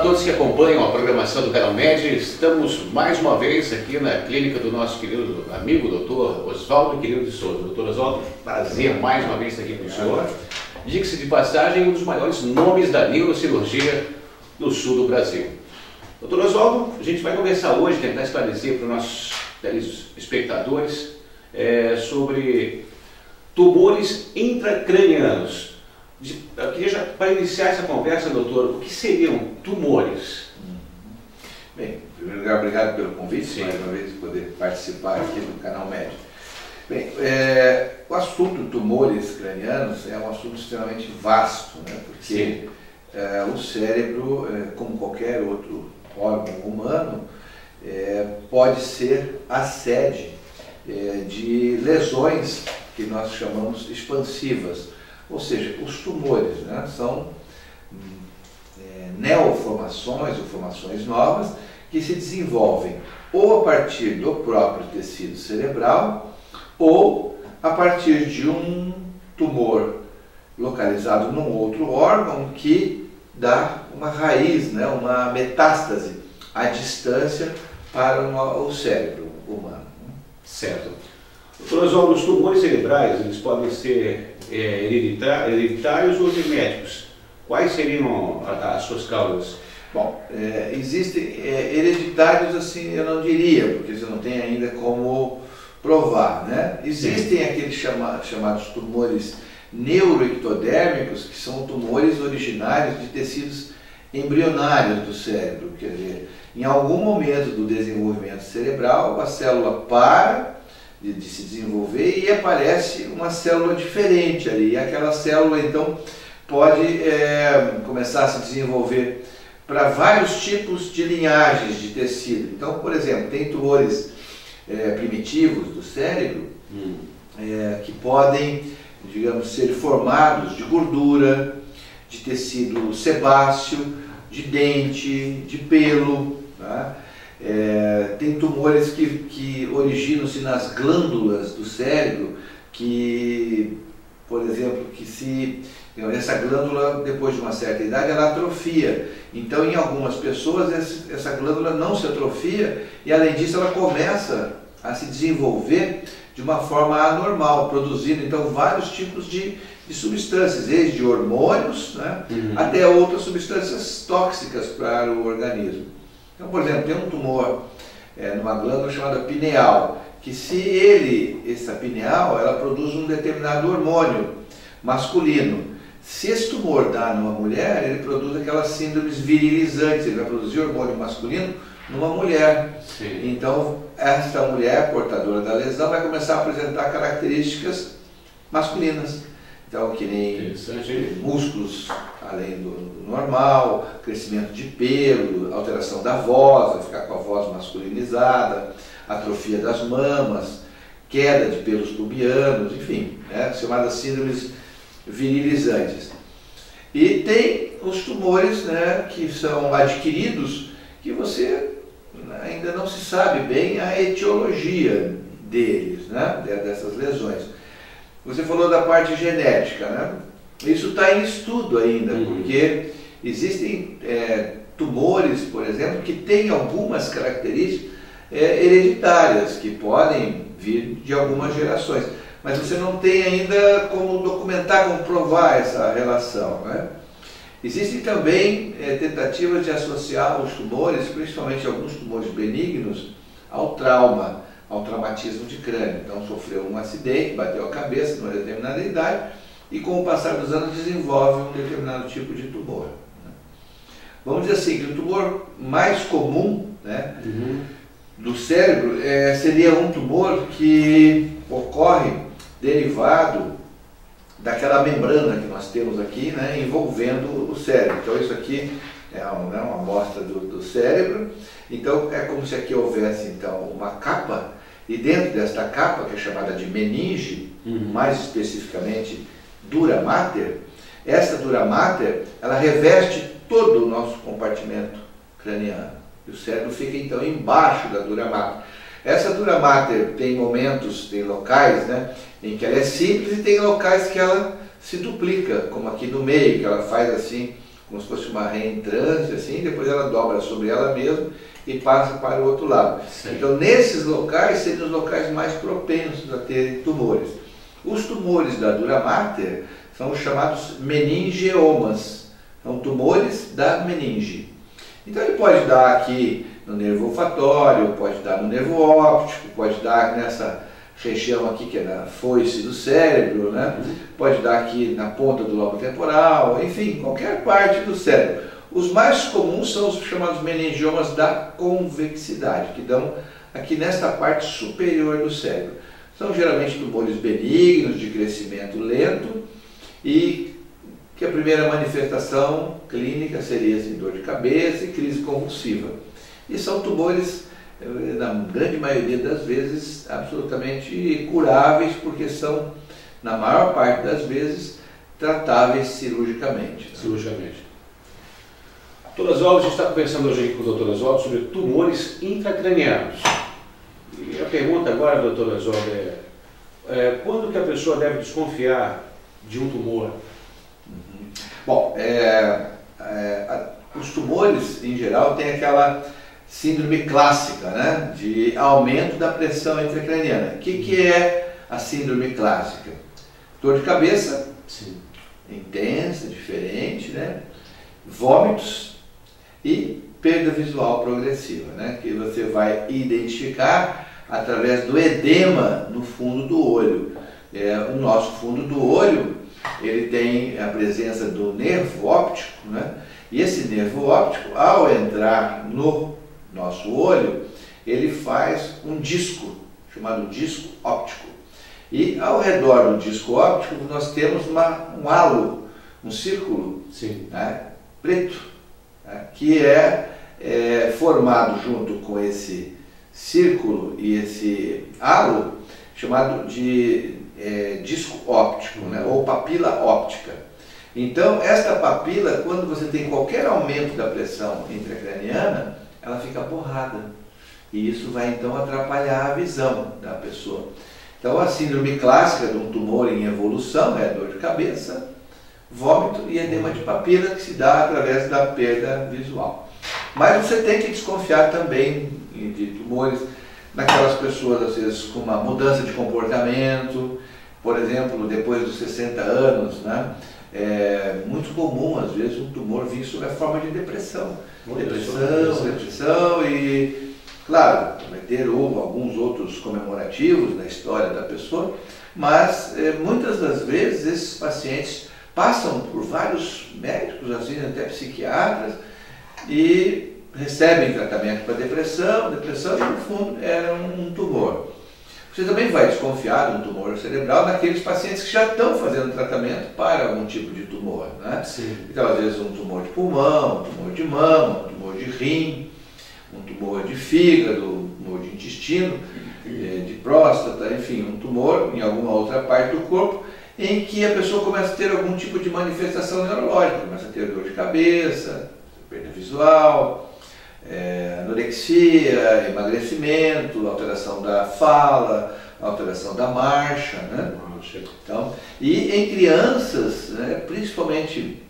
todos que acompanham a programação do Canal Med. Estamos mais uma vez aqui na clínica do nosso querido amigo Dr. Oswaldo Quirino de Souza. Dr. Oswaldo, prazer mais uma vez estar aqui com o senhor. Diga-se de passagem, um dos maiores nomes da neurocirurgia do sul do Brasil. Dr. Oswaldo, a gente vai conversar hoje, tentar esclarecer para os nossos telespectadores sobre tumores intracranianos. Eu queria já, para iniciar essa conversa, doutor, o que seriam tumores? Bem, em primeiro lugar, obrigado pelo convite, mais uma vez, de poder participar aqui do Canal Med. Bem, o assunto tumores cranianos é um assunto extremamente vasto, né? Porque o cérebro, como qualquer outro órgão humano, pode ser a sede de lesões que nós chamamos expansivas. Ou seja, os tumores, né, são neoformações ou formações novas que se desenvolvem ou a partir do próprio tecido cerebral ou a partir de um tumor localizado num outro órgão que dá uma raiz, né, uma metástase à distância para o cérebro humano. Certo. Doutor Oswaldo, os tumores cerebrais, eles podem ser hereditários ou genéticos? Quais seriam as suas causas? Bom, existem hereditários, assim, eu não diria, porque você não tem ainda como provar, né? Existem aqueles chamados tumores neuroectodérmicos, que são tumores originários de tecidos embrionários do cérebro, quer dizer, em algum momento do desenvolvimento cerebral, a célula para de se desenvolver e aparece uma célula diferente ali, e aquela célula então pode começar a se desenvolver para vários tipos de linhagens de tecido. Então, por exemplo, tem tumores primitivos do cérebro que podem, digamos, ser formados de gordura, de tecido sebáceo, de dente, de pelo, tá? Tem tumores que originam-se nas glândulas do cérebro, que, por exemplo, essa glândula, depois de uma certa idade, ela atrofia. Então, em algumas pessoas, essa glândula não se atrofia e, além disso, ela começa a se desenvolver de uma forma anormal, produzindo, então, vários tipos de substâncias, desde hormônios, né, até outras substâncias tóxicas para o organismo. Então, por exemplo, tem um tumor numa glândula chamada pineal, que se essa pineal, ela produz um determinado hormônio masculino. Se esse tumor dá numa mulher, ele produz aquelas síndromes virilizantes, ele vai produzir hormônio masculino numa mulher. Sim. Então, essa mulher portadora da lesão vai começar a apresentar características masculinas. Então, que nem músculos além do normal, crescimento de pelo, alteração da voz, vai ficar com a voz masculinizada, atrofia das mamas, queda de pelos pubianos, enfim, chamadas síndromes virilizantes. E tem os tumores, né, que são adquiridos, que você ainda não se sabe bem a etiologia deles, né, dessas lesões. Você falou da parte genética, né? Isso está em estudo ainda, porque existem tumores, por exemplo, que têm algumas características hereditárias, que podem vir de algumas gerações, mas você não tem ainda como documentar, como provar essa relação, né? Existem também tentativas de associar os tumores, principalmente alguns tumores benignos, ao trauma, ao traumatismo de crânio. Então, sofreu um acidente, bateu a cabeça numa determinada idade e, com o passar dos anos, desenvolve um determinado tipo de tumor, né? Vamos dizer assim, que o tumor mais comum, né, do cérebro seria um tumor que ocorre derivado daquela membrana que nós temos aqui, né, envolvendo o cérebro. Então, isso aqui é uma amostra do cérebro. Então, é como se aqui houvesse então uma capa, e dentro desta capa, que é chamada de meninge, mais especificamente dura mater, essa dura mater, ela reveste todo o nosso compartimento craniano. E o cérebro fica então embaixo da dura mater. Essa dura mater tem momentos, tem locais, né, em que ela é simples, e tem locais que ela se duplica, como aqui no meio, que ela faz assim como se fosse uma reentrância, assim, depois ela dobra sobre ela mesma e passa para o outro lado. Sim. Então, nesses locais, seriam os locais mais propensos a terem tumores. Os tumores da dura mater são os chamados meningiomas, são tumores da meninge. Então, ele pode dar aqui no nervo olfatório, pode dar no nervo óptico, pode dar nessa região aqui que é na foice do cérebro, né? Pode dar aqui na ponta do lobo temporal, enfim, qualquer parte do cérebro. Os mais comuns são os chamados meningiomas da convexidade, que dão aqui nesta parte superior do cérebro. São geralmente tumores benignos, de crescimento lento, e que a primeira manifestação clínica seria assim, dor de cabeça e crise convulsiva. E são tumores, na grande maioria das vezes, absolutamente curáveis, porque são, na maior parte das vezes, tratáveis cirurgicamente. Cirurgicamente. Doutor Oswaldo, a gente está conversando hoje aqui com o doutor Oswaldo sobre tumores intracranianos. E a pergunta agora, doutor Oswaldo, quando que a pessoa deve desconfiar de um tumor? Bom, os tumores, em geral, têm aquela síndrome clássica, né, de aumento da pressão intracraniana. O que é a síndrome clássica? Dor de cabeça, sim, intensa, diferente, né, vômitos e perda visual progressiva, né, que você vai identificar através do edema no fundo do olho. O nosso fundo do olho, ele tem a presença do nervo óptico, né, e esse nervo óptico, ao entrar no nosso olho, ele faz um disco, chamado disco óptico. E ao redor do disco óptico nós temos um halo, um círculo, né, preto, né, que é formado junto com esse círculo e esse halo, chamado de disco óptico, né, ou papila óptica. Então, esta papila, quando você tem qualquer aumento da pressão intracraniana, ela fica borrada. E isso vai então atrapalhar a visão da pessoa. Então, a síndrome clássica de um tumor em evolução é dor de cabeça, vômito e edema de papila, que se dá através da perda visual. Mas você tem que desconfiar também de tumores naquelas pessoas, às vezes, com uma mudança de comportamento, por exemplo, depois dos 60 anos, né? É muito comum, às vezes, um tumor vir sob a forma de depressão. Depressão e, claro, vai ter alguns outros comemorativos na história da pessoa, mas muitas das vezes esses pacientes passam por vários médicos, assim, até psiquiatras, e recebem tratamento para depressão e no fundo era um tumor. Você também vai desconfiar de um tumor cerebral naqueles pacientes que já estão fazendo tratamento para algum tipo de tumor, né? Sim. Então, às vezes, um tumor de pulmão, um tumor de mama, um tumor de rim, um tumor de fígado, um tumor de intestino, de próstata, enfim, um tumor em alguma outra parte do corpo, em que a pessoa começa a ter algum tipo de manifestação neurológica, começa a ter dor de cabeça, perda visual, anorexia, emagrecimento, alteração da fala, alteração da marcha, né? Então, e em crianças, né, principalmente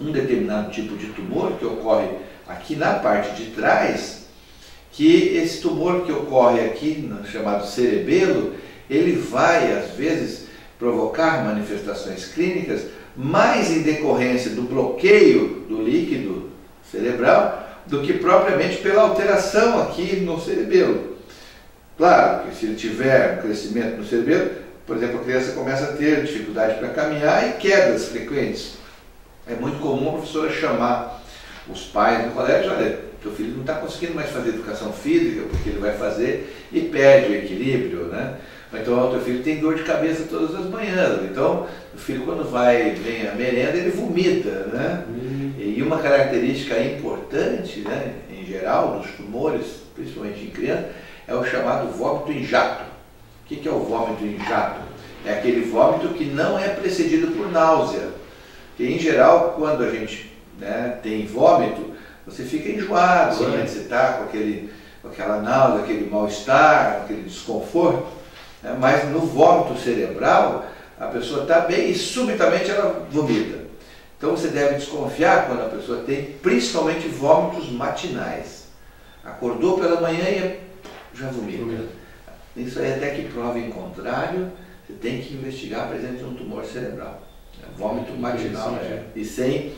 um determinado tipo de tumor que ocorre aqui na parte de trás, que esse tumor que ocorre aqui, chamado cerebelo, ele vai, às vezes, provocar manifestações clínicas mais em decorrência do bloqueio do líquido cerebral do que propriamente pela alteração aqui no cerebelo. Claro que se ele tiver um crescimento no cerebelo, por exemplo, a criança começa a ter dificuldade para caminhar e quedas frequentes. É muito comum a professora chamar os pais no colégio: olha, teu filho não está conseguindo mais fazer educação física porque ele vai fazer e perde o equilíbrio, né? Então, o teu filho tem dor de cabeça todas as manhãs. Então, o filho, quando vem a merenda, ele vomita, né? E uma característica importante, né, em geral, dos tumores, principalmente em criança, é o chamado vômito em jato. O que é o vômito em jato? É aquele vômito que não é precedido por náusea. Porque, em geral, quando a gente, né, tem vômito, você fica enjoado, né? Você está com aquela náusea, aquele mal-estar, aquele desconforto. Mas no vômito cerebral, a pessoa está bem e subitamente ela vomita. Então você deve desconfiar quando a pessoa tem, principalmente vômitos matinais. Acordou pela manhã e já vomita. Isso aí até que prova em contrário, você tem que investigar a presença de um tumor cerebral. Vômito matinal, e sem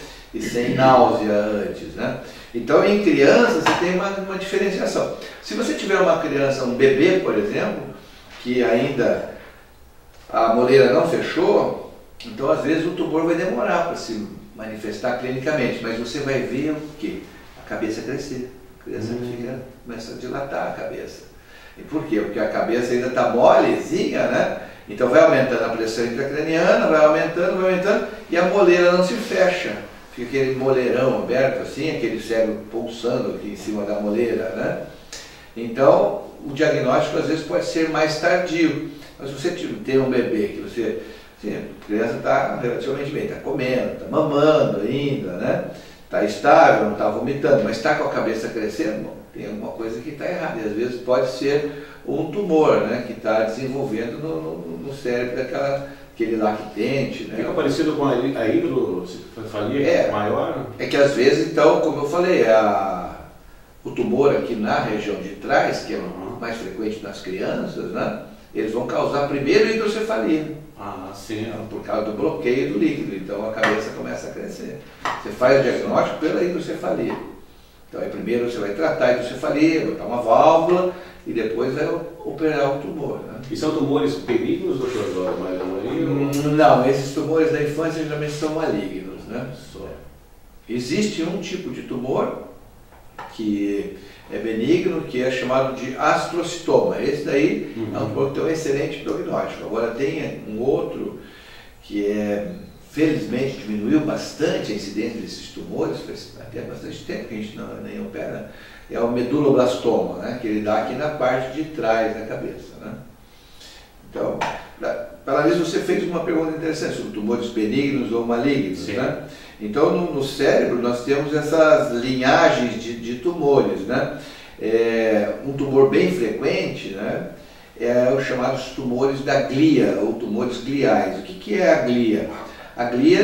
náusea antes, né? Então em crianças você tem uma diferenciação. Se você tiver uma criança, um bebê, por exemplo, que ainda a moleira não fechou, então às vezes o tumor vai demorar para se manifestar clinicamente, mas você vai ver o quê? A cabeça crescer. A criança começa a dilatar a cabeça. E por quê? Porque a cabeça ainda está molezinha, né? Então vai aumentando a pressão intracraniana, vai aumentando, e a moleira não se fecha. Fica aquele moleirão aberto assim, aquele cérebro pulsando aqui em cima da moleira, né? Então, o diagnóstico às vezes pode ser mais tardio. Mas se você tem um bebê que você... Assim, a criança está relativamente bem, está comendo, está mamando ainda, né? Está estável, não está vomitando, mas está com a cabeça crescendo, bom, tem alguma coisa que está errada. E às vezes pode ser um tumor, né? Que está desenvolvendo no cérebro aquele lactente, né? Fica parecido com a hidrocefalia maior? É que às vezes, então, como eu falei, o tumor aqui na região de trás, que é mais frequente nas crianças, né? Eles vão causar primeiro hidrocefalia. Ah, sim. Por causa do bloqueio do líquido, então a cabeça começa a crescer. Você faz o diagnóstico pela hidrocefalia. Então aí primeiro você vai tratar a hidrocefalia, botar uma válvula e depois vai operar o tumor, né? E são tumores benignos, doutor? Não, esses tumores da infância geralmente são malignos, né? Existe um tipo de tumor que é benigno, que é chamado de astrocitoma. Esse daí é um tumor que tem um excelente prognóstico. Agora tem um outro que felizmente diminuiu bastante a incidência desses tumores, faz até bastante tempo que a gente nem opera, é o meduloblastoma, né? Que ele dá aqui na parte de trás da cabeça, né? Então, para isso você fez uma pergunta interessante sobre tumores benignos ou malignos, né? Então, no cérebro nós temos essas linhagens de tumores, né? Um tumor bem frequente, né? É os chamados tumores da glia, ou tumores gliais. O que é a glia? A glia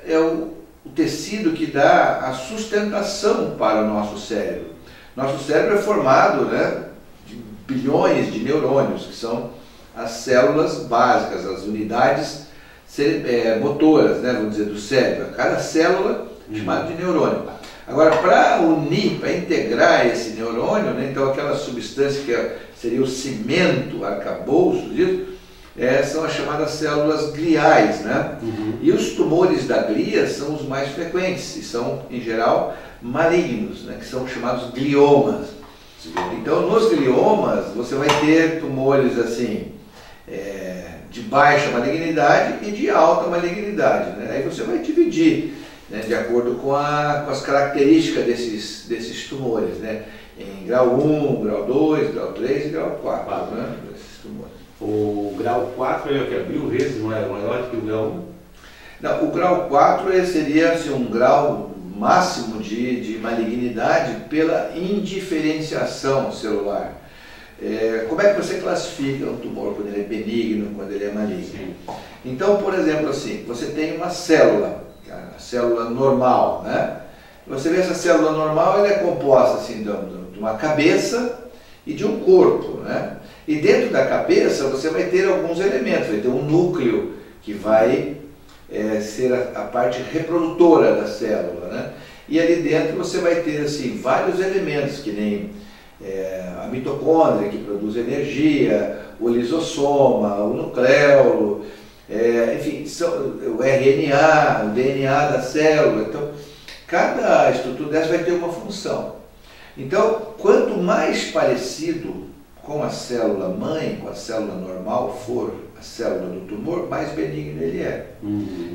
é o tecido que dá a sustentação para o nosso cérebro. Nosso cérebro é formado, né, de bilhões de neurônios, que são as células básicas, as unidades motoras, né, vamos dizer, do cérebro. Cada célula é chamada de neurônio. Agora, para unir, para integrar esse neurônio, né, então aquela substância que seria o cimento, arcabouço disso, são as chamadas células gliais, né? E os tumores da glia são os mais frequentes e são, em geral, malignos, né, que são chamados gliomas. Então, nos gliomas, você vai ter tumores assim, de baixa malignidade e de alta malignidade, né? Aí você vai dividir, né, de acordo com as características desses tumores, né? Em grau 1, grau 2, grau 3 e grau 4, né? Desses tumores. O grau 4 é o que é 1000 vezes maior do que o grau 1? Não, o grau 4 seria assim, um grau máximo de malignidade pela indiferenciação celular. Como é que você classifica um tumor quando ele é benigno, quando ele é maligno? Sim. Então, por exemplo, assim, você tem uma célula, a célula normal, né? Você vê essa célula normal, ela é composta assim, de uma cabeça e de um corpo, né? E dentro da cabeça você vai ter alguns elementos, vai ter um núcleo que vai ser a parte reprodutora da célula, né? E ali dentro você vai ter assim, vários elementos, que nem a mitocôndria, que produz energia, o lisossoma, o nucleolo, enfim, o RNA, o DNA da célula. Então, cada estrutura dessa vai ter uma função. Então, quanto mais parecido com a célula mãe, com a célula normal for a célula do tumor, mais benigno ele é.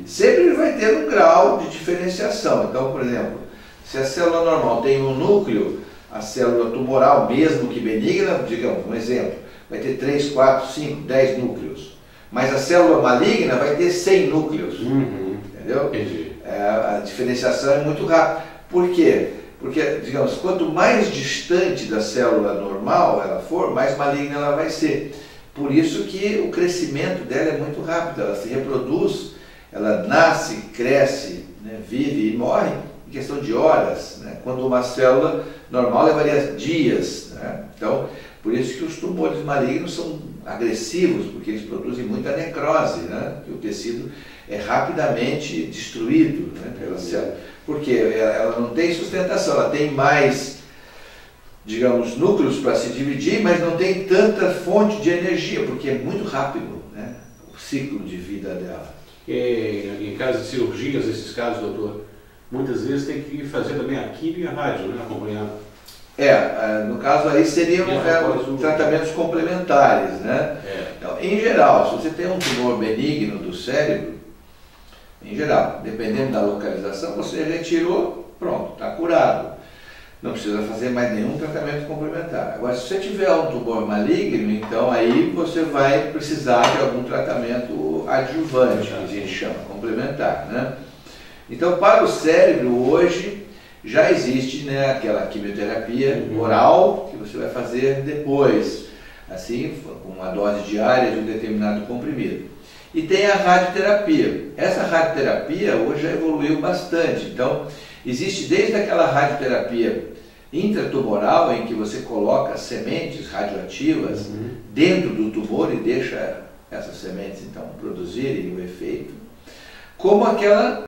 Sempre ele vai ter um grau de diferenciação. Então, por exemplo, se a célula normal tem um núcleo, a célula tumoral, mesmo que benigna, digamos, um exemplo, vai ter 3, 4, 5, 10 núcleos. Mas a célula maligna vai ter 100 núcleos. Entendeu? Entendi. A diferenciação é muito rápida. Por quê? Porque, digamos, quanto mais distante da célula normal ela for, mais maligna ela vai ser. Por isso que o crescimento dela é muito rápido, ela se reproduz ela nasce, cresce, né, vive e morre em questão de horas, né, quando uma célula normal levaria dias, né? Então, por isso que os tumores malignos são agressivos, porque eles produzem muita necrose, né? Que o tecido é rapidamente destruído, né, pela célula, porque ela não tem sustentação, ela tem mais, digamos, núcleos para se dividir, mas não tem tanta fonte de energia, porque é muito rápido, né, o ciclo de vida dela. Em casos de cirurgias, esses casos, doutor, muitas vezes tem que fazer também a quimio e a rádio, né, acompanhar. No caso aí seriam tratamentos complementares, né? Então, em geral, se você tem um tumor benigno do cérebro, em geral, dependendo da localização, você retirou, pronto, está curado. Não precisa fazer mais nenhum tratamento complementar. Agora, se você tiver um tumor maligno, então aí você vai precisar de algum tratamento adjuvante, que a gente chama, complementar, né? Então, para o cérebro, hoje, já existe, né, aquela quimioterapia oral que você vai fazer depois, assim, com uma dose diária de um determinado comprimido. E tem a radioterapia. Essa radioterapia hoje já evoluiu bastante. Então, existe desde aquela radioterapia intratumoral, em que você coloca sementes radioativas dentro do tumor e deixa essas sementes, então, produzirem o efeito, como aquela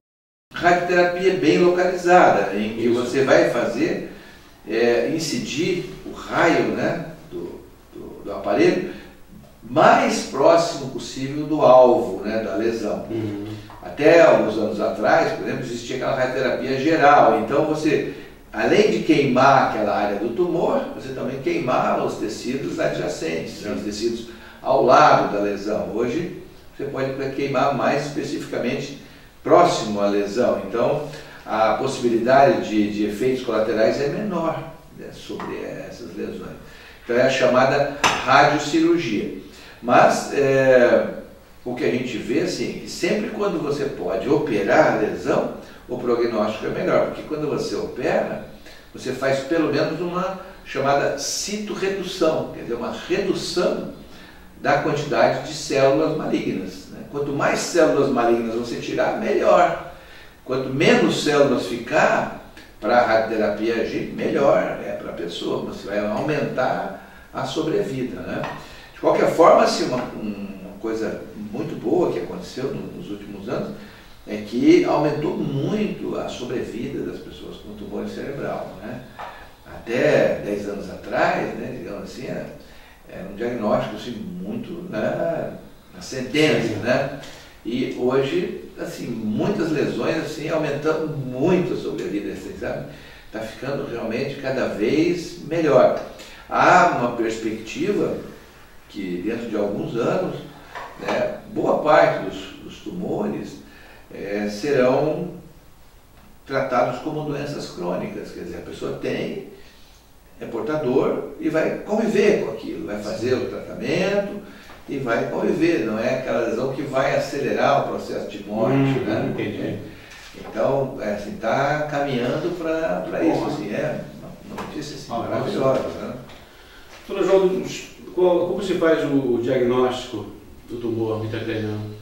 radioterapia bem localizada, em que você vai fazer, incidir o raio, né, do aparelho mais próximo possível do alvo, né, da lesão. Até alguns anos atrás, por exemplo, existia aquela radioterapia geral, então você, além de queimar aquela área do tumor, você também queimava os tecidos adjacentes, né, os tecidos ao lado da lesão. Hoje você pode queimar mais especificamente próximo à lesão, então a possibilidade de efeitos colaterais é menor, né, sobre essas lesões. Então é a chamada radiocirurgia. Mas o que a gente vê assim, é que sempre quando você pode operar a lesão, o prognóstico é melhor, porque quando você opera, você faz pelo menos uma chamada citorredução, quer dizer, uma redução da quantidade de células malignas, né? Quanto mais células malignas você tirar, melhor. Quanto menos células ficar, para a radioterapia agir, melhor para a pessoa, você vai aumentar a sobrevida, né? De qualquer forma, assim, uma coisa muito boa que aconteceu nos últimos anos é que aumentou muito a sobrevida das pessoas com tumor cerebral, né? Até 10 anos atrás, né, digamos assim, era um diagnóstico assim, muito, né, na centena, né? E hoje, assim, muitas lesões assim, aumentando muito a sobrevida, assim, sabe? Está ficando realmente cada vez melhor. Há uma perspectiva que dentro de alguns anos, né, boa parte dos tumores serão tratados como doenças crônicas, quer dizer, a pessoa é portador e vai conviver com aquilo, vai fazer o tratamento e vai conviver, não é aquela lesão que vai acelerar o processo de morte, né? Entendi. Então, assim, está caminhando para isso, assim, uma notícia assim, maravilhosa, né? Doutor João, como se faz o diagnóstico do tumor intracraniano?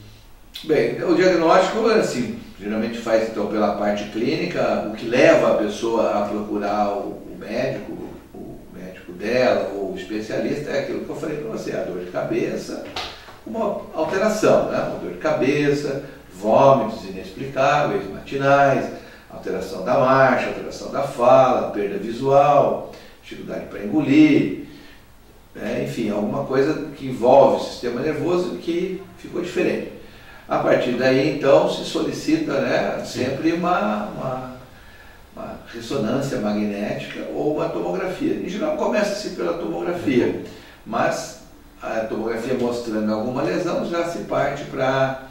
Bem, o diagnóstico, assim, geralmente faz então pela parte clínica, o que leva a pessoa a procurar o médico dela ou o especialista é aquilo que eu falei para você, a dor de cabeça, uma alteração, né? Uma dor de cabeça, vômitos inexplicáveis, matinais, alteração da marcha, alteração da fala, perda visual, dificuldade para engolir, né? Enfim, alguma coisa que envolve o sistema nervoso que ficou diferente. A partir daí, então, se solicita, né, sempre uma ressonância magnética ou uma tomografia. Em geral, começa-se pela tomografia, mas a tomografia mostrando alguma lesão já se parte para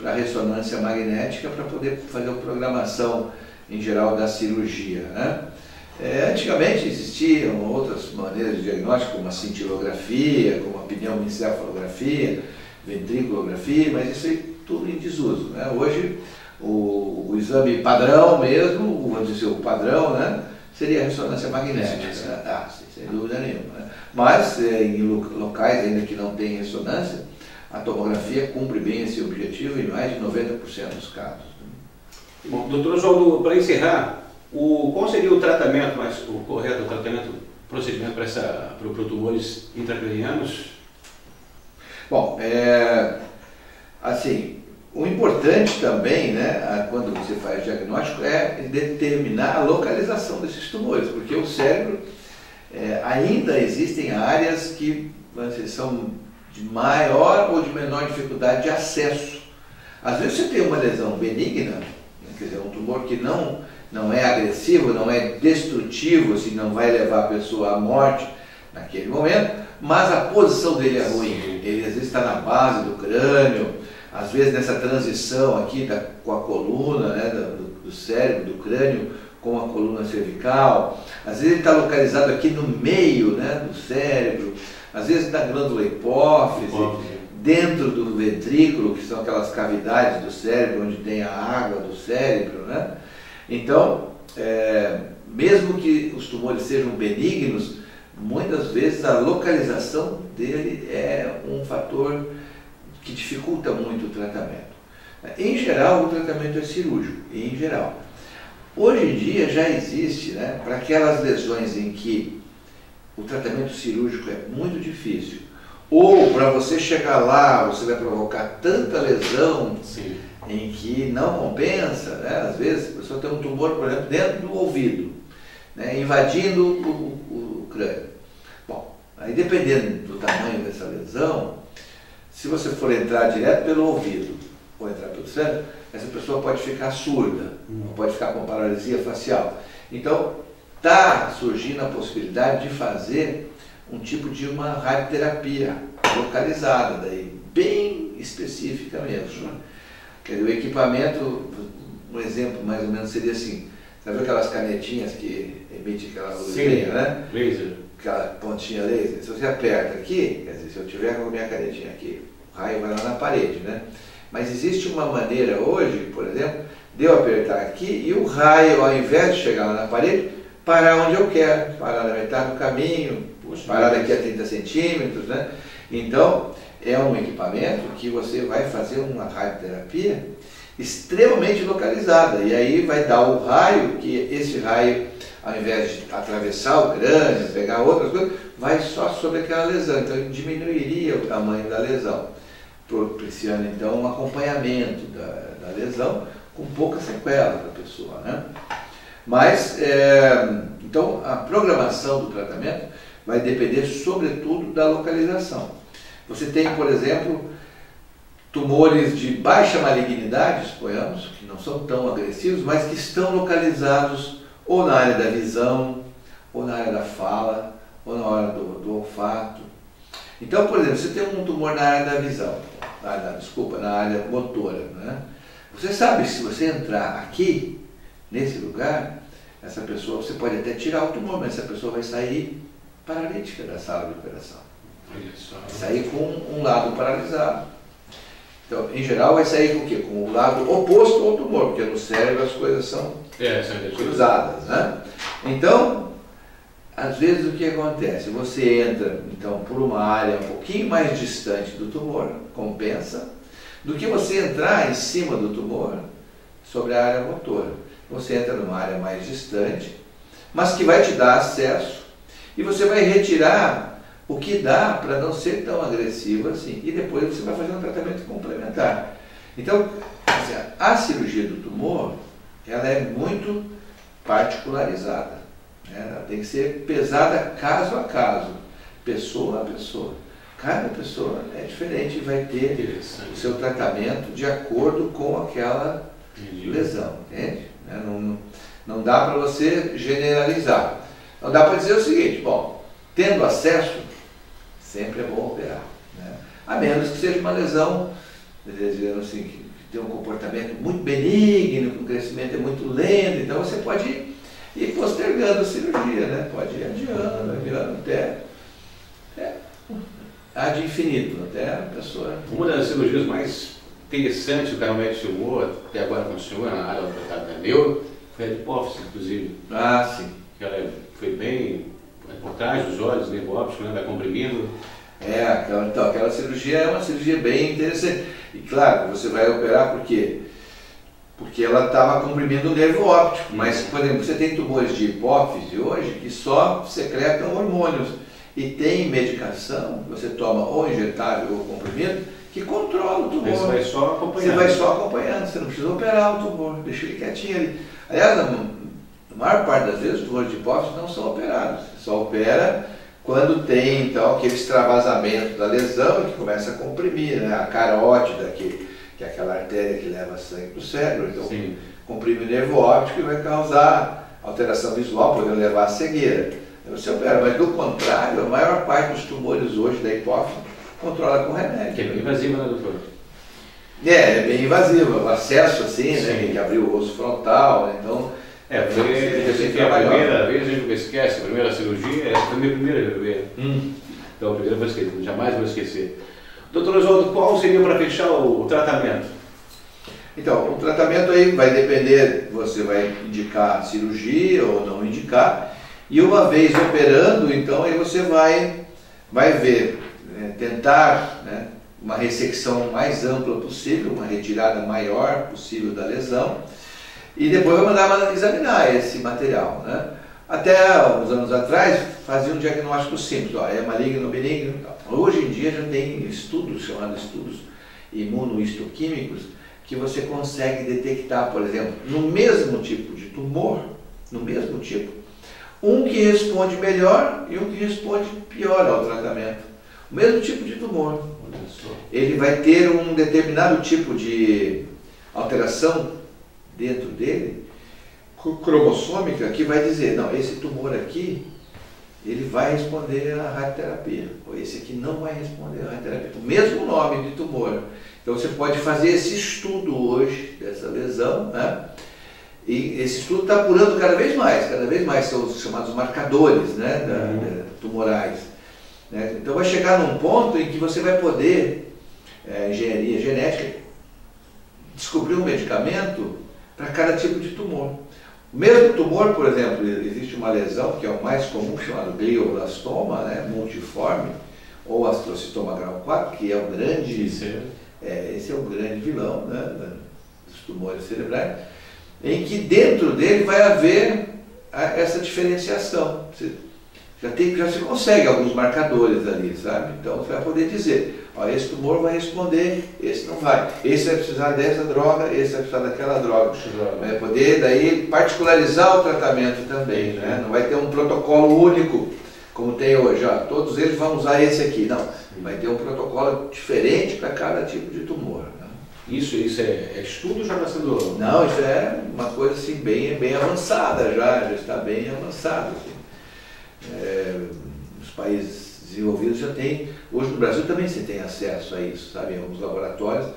a ressonância magnética para poder fazer a programação, em geral, da cirurgia, né? Antigamente existiam outras maneiras de diagnóstico, como a cintilografia, como a pneumoencefalografia, ventriculografia, mas isso aí tudo em desuso, né? Hoje, o exame padrão mesmo, vamos dizer, o padrão, né, seria a ressonância magnética, né? Sem dúvida nenhuma, né? Mas em locais ainda que não tem ressonância, a tomografia cumpre bem esse objetivo em mais de 90% dos casos. Bom, doutor Oswaldo, para encerrar, qual seria o tratamento, o correto procedimento para tumores intracranianos? Bom, assim, o importante também, né, quando você faz diagnóstico, é determinar a localização desses tumores, porque o cérebro, ainda existem áreas que são de maior ou de menor dificuldade de acesso. Às vezes você tem uma lesão benigna, né, quer dizer, um tumor que não é agressivo, não é destrutivo, assim, não vai levar a pessoa à morte naquele momento, mas a posição dele é ruim. Ele às vezes está na base do crânio, às vezes nessa transição aqui com a coluna, né, do cérebro, do crânio, com a coluna cervical. Às vezes ele está localizado aqui no meio, né, do cérebro, às vezes na glândula hipófise, dentro do ventrículo, que são aquelas cavidades do cérebro onde tem a água do cérebro, né? Então, mesmo que os tumores sejam benignos, muitas vezes a localização dele é um fator que dificulta muito o tratamento. Em geral, o tratamento é cirúrgico, em geral. Hoje em dia já existe, né, para aquelas lesões em que o tratamento cirúrgico é muito difícil, ou para você chegar lá, você vai provocar tanta lesão, sim, em que não compensa, né? Às vezes a pessoa tem um tumor, por exemplo, dentro do ouvido, né, invadindo o crânio. Bom, aí dependendo do tamanho dessa lesão, se você for entrar direto pelo ouvido ou entrar pelo cérebro, essa pessoa pode ficar surda, pode ficar com paralisia facial. Então, está surgindo a possibilidade de fazer um tipo de uma radioterapia localizada, daí, bem específica mesmo. Quer dizer, o equipamento, um exemplo mais ou menos seria assim, sabe aquelas canetinhas que emitem aquela luzinha, né? Laser. Aquela pontinha laser. Se você aperta aqui, quer dizer, se eu tiver com a minha canetinha aqui, o raio vai lá na parede, né? Mas existe uma maneira hoje, por exemplo, de eu apertar aqui e o raio, ao invés de chegar lá na parede, parar onde eu quero, parar na metade do caminho, parar daqui a 30 centímetros, né? Então, é um equipamento que você vai fazer uma radioterapia extremamente localizada, e aí vai dar o raio, que esse raio, ao invés de atravessar o crânio, pegar outras coisas, vai só sobre aquela lesão, então ele diminuiria o tamanho da lesão, propiciando então um acompanhamento da lesão com pouca sequela para a pessoa, né? Mas, então, a programação do tratamento vai depender sobretudo da localização. Você tem, por exemplo, tumores de baixa malignidade, suponhamos, que não são tão agressivos, mas que estão localizados ou na área da visão, ou na área da fala, ou na hora do olfato. Então, por exemplo, você tem um tumor na área da visão, na área motora, né? Você sabe que se você entrar aqui, nesse lugar, essa pessoa, você pode até tirar o tumor, mas essa pessoa vai sair paralítica da sala de operação. Vai sair com um lado paralisado. Então, em geral, vai sair com o quê? Com o lado oposto ao tumor, porque no cérebro as coisas são cruzadas, né? Então, às vezes o que acontece? Você entra, então, por uma área um pouquinho mais distante do tumor, compensa, do que você entrar em cima do tumor sobre a área motora. Você entra numa área mais distante, mas que vai te dar acesso, e você vai retirar o que dá para não ser tão agressivo assim, e depois você vai fazer um tratamento complementar. Então, a cirurgia do tumor, ela é muito particularizada, né? Ela tem que ser pesada caso a caso, pessoa a pessoa. Cada pessoa é diferente e vai ter o seu tratamento de acordo com aquela lesão, entende? Não dá para você generalizar. Não dá para dizer o seguinte, bom, tendo acesso, sempre é bom operar, né? A menos que seja uma lesão, dizendo assim, que tem um comportamento muito benigno, que o crescimento é muito lento, então você pode ir postergando a cirurgia, né? Pode ir adiando até ad infinito, até a pessoa... Uma das cirurgias mais interessantes que o canal médico filmou até agora com o senhor, na área da neuro, foi a hipófise, inclusive. Ah, sim. Ela foi bem por trás dos olhos, nervo óptico, né? Vai comprimindo. Então, aquela cirurgia é uma cirurgia bem interessante. E claro, você vai operar por quê? Porque ela estava comprimindo o nervo óptico. Mas, por exemplo, você tem tumores de hipófise hoje que só secretam hormônios. E tem medicação, você toma ou injetável ou comprimido, que controla o tumor. Você vai só acompanhando. Você vai só acompanhando, você não precisa operar o tumor, deixa ele quietinho ali. Aliás, na maior parte das vezes, os tumores de hipófise não são operados. Você só opera quando tem, então, aquele extravasamento da lesão que começa a comprimir, né? A carótida, que é aquela artéria que leva sangue para o cérebro, então sim, comprime o nervo óptico e vai causar alteração visual, podendo levar à cegueira. Você opera, mas do contrário, a maior parte dos tumores hoje da hipófise controla com remédio. Que é bem invasiva, né, doutor? É bem invasiva, o acesso assim, né, tem que abrir o osso frontal, né, então... porque a primeira vez a gente nunca esquece, a primeira cirurgia, essa foi a minha primeira vez. Então a primeira vou esquecer, jamais vou esquecer. Doutor Oswaldo, qual seria para fechar o tratamento? Então, o tratamento aí vai depender, você vai indicar cirurgia ou não indicar, e uma vez operando, então aí você vai ver, tentar, né, uma ressecção mais ampla possível, uma retirada maior possível da lesão, e depois vai mandar examinar esse material, né? Até uns anos atrás fazia um diagnóstico simples, ó, é maligno ou benigno. Hoje em dia já tem estudos, chamados estudos imunohistoquímicos, que você consegue detectar, por exemplo, no mesmo tipo de tumor, no mesmo tipo, um que responde melhor e um que responde pior ao tratamento. O mesmo tipo de tumor. Ele vai ter um determinado tipo de alteração dentro dele, cromossômica, que vai dizer, não, esse tumor aqui, ele vai responder à radioterapia, ou esse aqui não vai responder à radioterapia. O mesmo nome de tumor. Então você pode fazer esse estudo hoje, dessa lesão, né? E esse estudo está apurando cada vez mais, são os chamados marcadores, né, tumorais. Né? Então vai chegar num ponto em que você vai poder, engenharia genética, descobrir um medicamento para cada tipo de tumor. O mesmo tumor, por exemplo, existe uma lesão que é o mais comum, chamado glioblastoma, né, multiforme, ou astrocitoma grau 4, que é o grande, esse é o grande vilão, né, dos tumores cerebrais, em que dentro dele vai haver essa diferenciação. Já se consegue alguns marcadores ali, sabe? Então você vai poder dizer, ó, esse tumor vai responder, esse não vai. Esse vai precisar dessa droga, esse vai precisar daquela droga. Vai poder daí particularizar o tratamento também, né? Não vai ter um protocolo único, como tem hoje, ó, todos eles vão usar esse aqui. Não, vai ter um protocolo diferente para cada tipo de tumor. Isso é estudo ou já está sendo... Não, isso é uma coisa assim, bem avançada, já está bem avançado. Assim. Os países desenvolvidos já têm, hoje no Brasil também você tem acesso a isso, sabe? Em alguns laboratórios,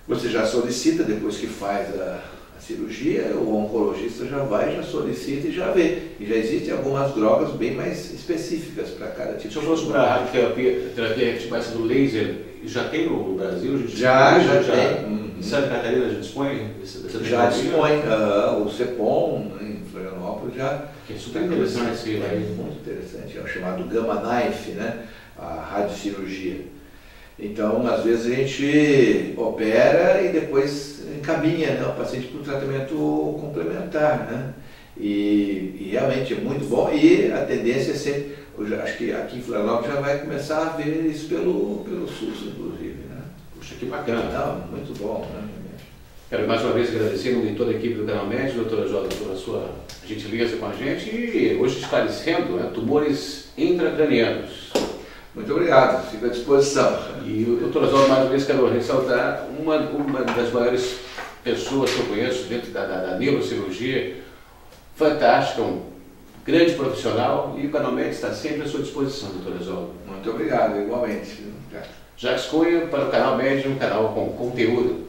você já solicita, depois que faz a cirurgia, o oncologista já vai, já solicita e já vê. E já existem algumas drogas bem mais específicas para cada tipo. Se eu fosse para a radioterapia do laser, já tem no Brasil? Já tem. Em Santa Catarina já dispõe? Já dispõe. O CEPOM, em Florianópolis, já... Que é super interessante. Muito interessante. É o chamado Gamma Knife, né? A radiocirurgia. Então, às vezes a gente opera e depois encaminha, né, o paciente para um tratamento complementar, né? E realmente é muito bom, e a tendência é sempre, eu acho que aqui em Florianópolis já vai começar a ver isso pelo SUS, inclusive, né? Puxa, que bacana. Não, muito bom, né? Quero mais uma vez agradecer em nome de toda a equipe do Canal Médico, doutora Jota, pela sua gentileza com a gente e hoje esclarecendo, né, tumores intracranianos. Muito obrigado, fico à disposição. E o doutor Oswaldo, mais uma vez, quero ressaltar uma das maiores pessoas que eu conheço dentro da neurocirurgia, fantástica, um grande profissional, e o Canal Médico está sempre à sua disposição, doutor Oswaldo. Muito obrigado, igualmente. Jacques Cunha para o Canal Médico, um canal com conteúdo.